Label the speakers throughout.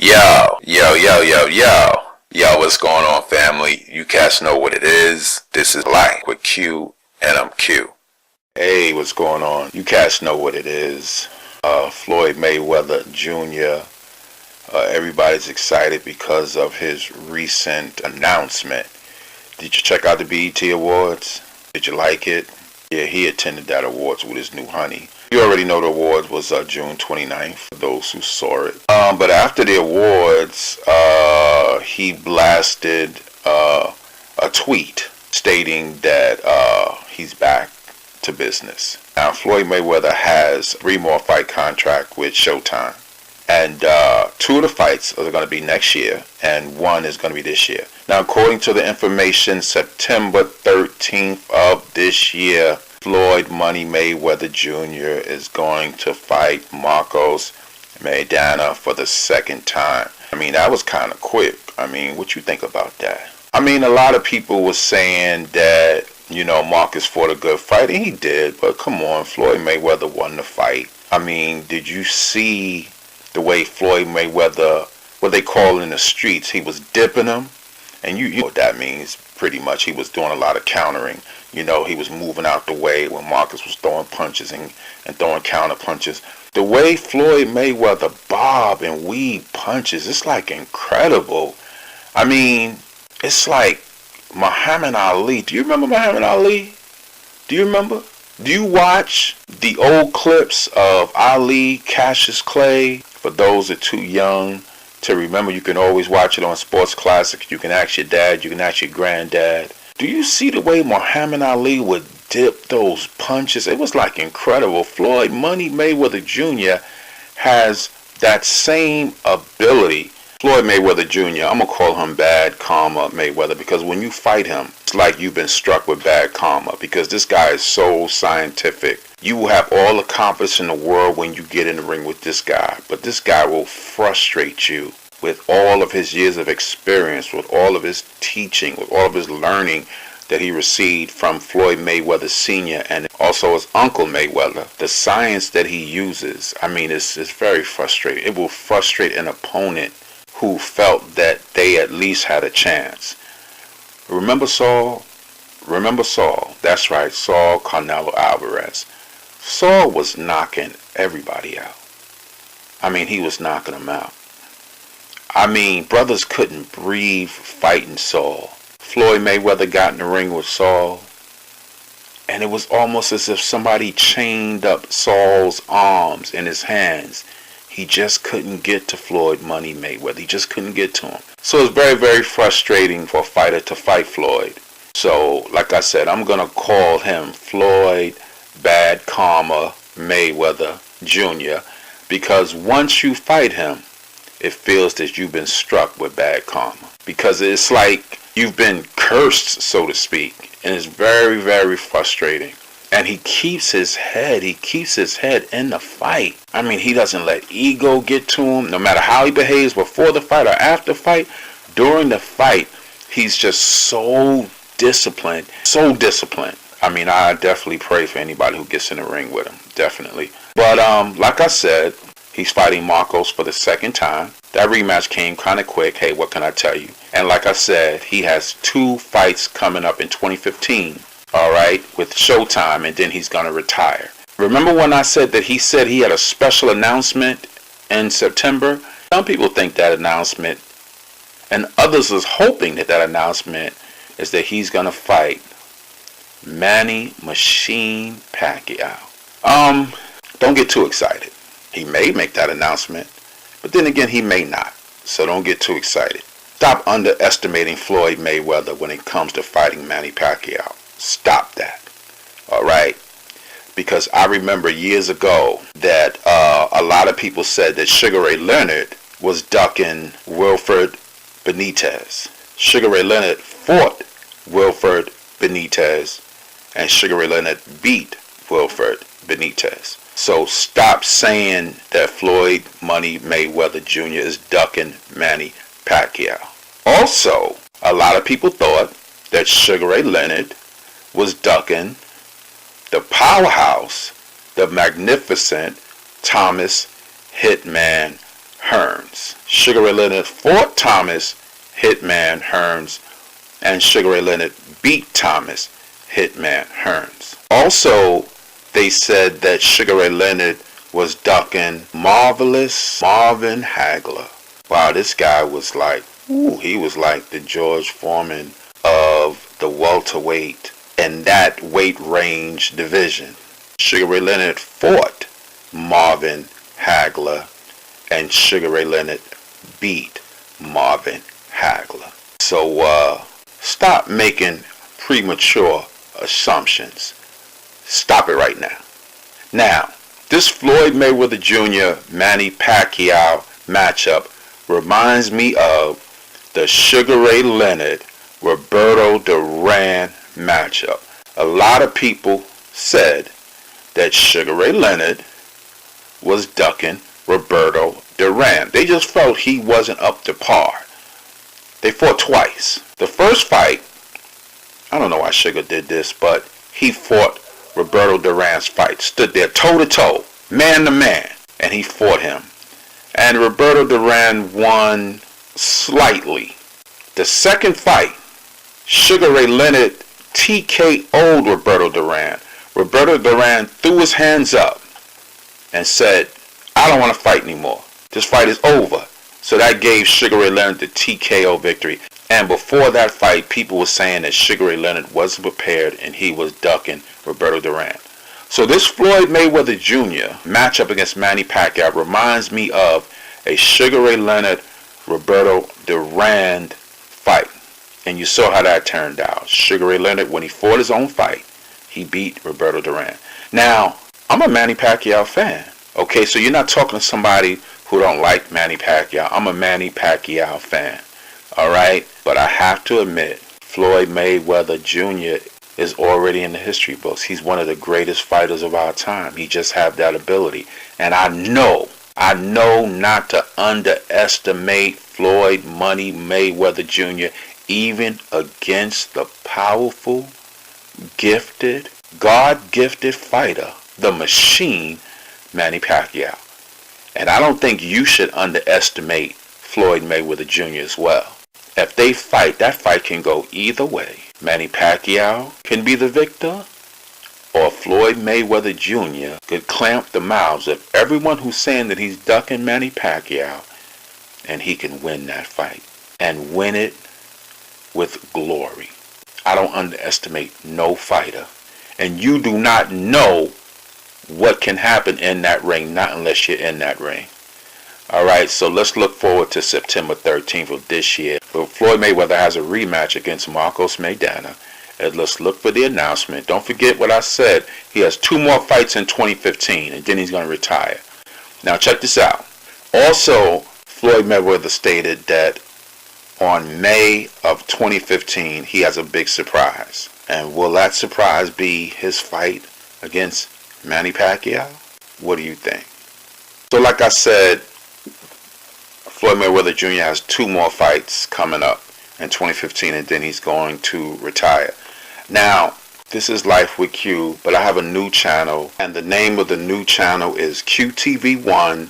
Speaker 1: Yo, what's going on, family? You cats know what it is. This is Black with Q, and I'm Q. Hey, what's going on? You cats know what it is. Floyd Mayweather Jr. Everybody's excited because of his recent announcement. Did you check out the BET Awards? Did you like it? Yeah, he attended that awards with his new honey. You already know the awards was June 29th, for those who saw it. But after the awards, he blasted a tweet stating that he's back to business. Now, Floyd Mayweather has 3 more fight contract with Showtime. And 2 of the fights are going to be next year, and 1 is going to be this year. Now, according to the information, September 13th of this year, Floyd Money Mayweather Jr. is going to fight Marcos Maidana for the 2nd time. I mean, that was kind of quick. I mean, what you think about that? I mean, a lot of people were saying that, Marcus fought a good fight, and he did. But come on, Floyd Mayweather won the fight. I mean, did you see the way Floyd Mayweather, what they call in the streets, he was dipping them? And you know what that means, pretty much. He was doing a lot of countering. He was moving out the way when Marcus was throwing punches and throwing counter punches. The way Floyd Mayweather bob and weave punches, it's like incredible. I mean, it's like Muhammad Ali. Do you remember Muhammad Ali? Do you remember? Do you watch the old clips of Ali, Cassius Clay? For those that are too young to remember, you can always watch it on Sports Classic. You can ask your dad, you can ask your granddad. Do you see the way Muhammad Ali would dip those punches? It was like incredible. Floyd Money Mayweather Jr. has that same ability. Floyd Mayweather Jr., I'm going to call him Bad Karma Mayweather, because when you fight him, it's like you've been struck with bad karma, because this guy is so scientific. You will have all the confidence in the world when you get in the ring with this guy, but this guy will frustrate you with all of his years of experience, with all of his teaching, with all of his learning that he received from Floyd Mayweather Sr. and also his uncle Mayweather. The science that he uses, I mean, it's very frustrating. It will frustrate an opponent who felt that they at least had a chance. Remember Saul? Remember Saul? That's right, Saul Canelo Alvarez. Saul was knocking everybody out. I mean, he was knocking them out. I mean, brothers couldn't breathe fighting Saul. Floyd Mayweather got in the ring with Saul, and it was almost as if somebody chained up Saul's arms and his hands. He just couldn't get to Floyd Money Mayweather. He just couldn't get to him. So it's very, very frustrating for a fighter to fight Floyd. So, like I said, I'm going to call him Floyd Bad Karma Mayweather Jr. because once you fight him, it feels that you've been struck with bad karma. Because it's like you've been cursed, so to speak. And it's very, very frustrating. And he keeps his head in the fight. I mean, he doesn't let ego get to him. No matter how he behaves before the fight or after the fight, during the fight, he's just so disciplined. So disciplined. I mean, I definitely pray for anybody who gets in the ring with him. Definitely. But like I said, he's fighting Marcos for the 2nd time. That rematch came kind of quick. Hey, what can I tell you? And like I said, he has 2 fights coming up in 2015. All right, with Showtime, and then he's going to retire. Remember when I said that he had a special announcement in September? Some people think that announcement, and others is hoping that announcement is that he's going to fight Manny Machine Pacquiao. Don't get too excited. He may make that announcement, but then again, he may not. So don't get too excited. Stop underestimating Floyd Mayweather when it comes to fighting Manny Pacquiao. Stop that. All right? Because I remember years ago that a lot of people said that Sugar Ray Leonard was ducking Wilfred Benitez. Sugar Ray Leonard fought Wilfred Benitez, and Sugar Ray Leonard beat Wilfred Benitez. So stop saying that Floyd Money Mayweather Jr. is ducking Manny Pacquiao. Also, a lot of people thought that Sugar Ray Leonard was ducking the powerhouse, the magnificent Thomas Hitman Hearns. Sugar Ray Leonard fought Thomas Hitman Hearns, and Sugar Ray Leonard beat Thomas Hitman Hearns. Also, they said that Sugar Ray Leonard was ducking Marvelous Marvin Hagler. Wow, this guy was like, he was like the George Foreman of the welterweight and that weight range division. Sugar Ray Leonard fought Marvin Hagler, and Sugar Ray Leonard beat Marvin Hagler. So stop making premature assumptions. Stop it right now. Now, this Floyd Mayweather Jr. Manny Pacquiao matchup reminds me of the Sugar Ray Leonard Roberto Duran matchup. A lot of people said that Sugar Ray Leonard was ducking Roberto Duran. They just felt he wasn't up to par. They fought twice. The first fight, I don't know why Sugar did this, but he fought Roberto Duran's fight. Stood there toe to toe, man to man, and he fought him. And Roberto Duran won slightly. The second fight, Sugar Ray Leonard TKO'd Roberto Duran. Roberto Duran threw his hands up and said, I don't want to fight anymore. This fight is over. So that gave Sugar Ray Leonard the TKO victory. And before that fight, people were saying that Sugar Ray Leonard wasn't prepared and he was ducking Roberto Duran. So this Floyd Mayweather Jr. matchup against Manny Pacquiao reminds me of a Sugar Ray Leonard Roberto Duran fight. And you saw how that turned out. Sugar Ray Leonard, when he fought his own fight, he beat Roberto Duran. Now, I'm a Manny Pacquiao fan. Okay, so you're not talking to somebody who don't like Manny Pacquiao. I'm a Manny Pacquiao fan. Alright? But I have to admit, Floyd Mayweather Jr. is already in the history books. He's one of the greatest fighters of our time. He just has that ability. And I know not to underestimate Floyd Money Mayweather Jr. even against the powerful, gifted, God-gifted fighter, the machine, Manny Pacquiao. And I don't think you should underestimate Floyd Mayweather Jr. as well. If they fight, that fight can go either way. Manny Pacquiao can be the victor, or Floyd Mayweather Jr. could clamp the mouths of everyone who's saying that he's ducking Manny Pacquiao, and he can win that fight and win it with glory. I don't underestimate no fighter, and you do not know what can happen in that ring, not unless you're in that ring. Alright, so let's look forward to September 13th of this year. But Floyd Mayweather has a rematch against Marcos Maidana. And let's look for the announcement. Don't forget what I said. He has 2 more fights in 2015, and then he's going to retire. Now check this out. Also, Floyd Mayweather stated that on May of 2015, he has a big surprise. And will that surprise be his fight against Manny Pacquiao? What do you think? So like I said, Floyd Mayweather Jr. has 2 more fights coming up in 2015, and then he's going to retire. Now, this is Life with Q, but I have a new channel, and the name of the new channel is QTV1,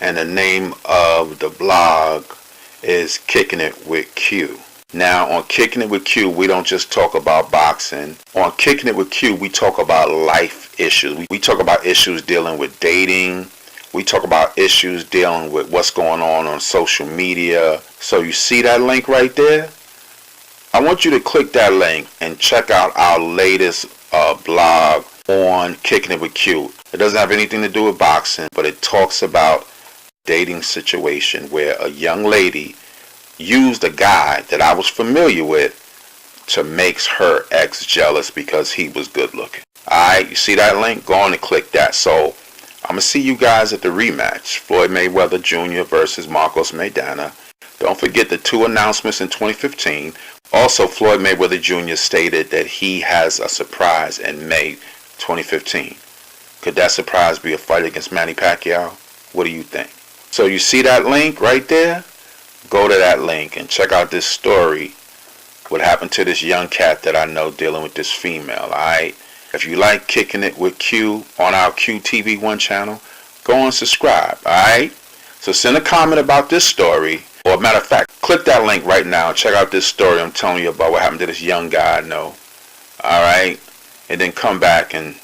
Speaker 1: and the name of the blog is Kicking It with Q. Now, on Kicking It with Q, we don't just talk about boxing. On Kicking It with Q, we talk about life issues. We talk about issues dealing with dating. We talk about issues dealing with what's going on social media. So you see that link right there? I want you to click that link and check out our latest blog on Kicking It with Q. It doesn't have anything to do with boxing, but it talks about dating situation where a young lady used a guy that I was familiar with to make her ex jealous because he was good looking. Alright, you see that link? Go on and click that. So I'm going to see you guys at the rematch. Floyd Mayweather Jr. versus Marcos Maidana. Don't forget the 2 announcements in 2015. Also, Floyd Mayweather Jr. stated that he has a surprise in May 2015. Could that surprise be a fight against Manny Pacquiao? What do you think? So you see that link right there? Go to that link and check out this story. What happened to this young cat that I know dealing with this female, alright? If you like Kicking It with Q on our QTV1 channel, go and subscribe, alright? So send a comment about this story. Or matter of fact, click that link right now and check out this story I'm telling you about what happened to this young guy I know. Alright? And then come back and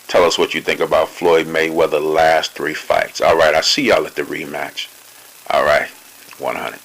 Speaker 1: tell us what you think about Floyd Mayweather's last 3 fights. Alright, I'll see y'all at the rematch. Alright, 100.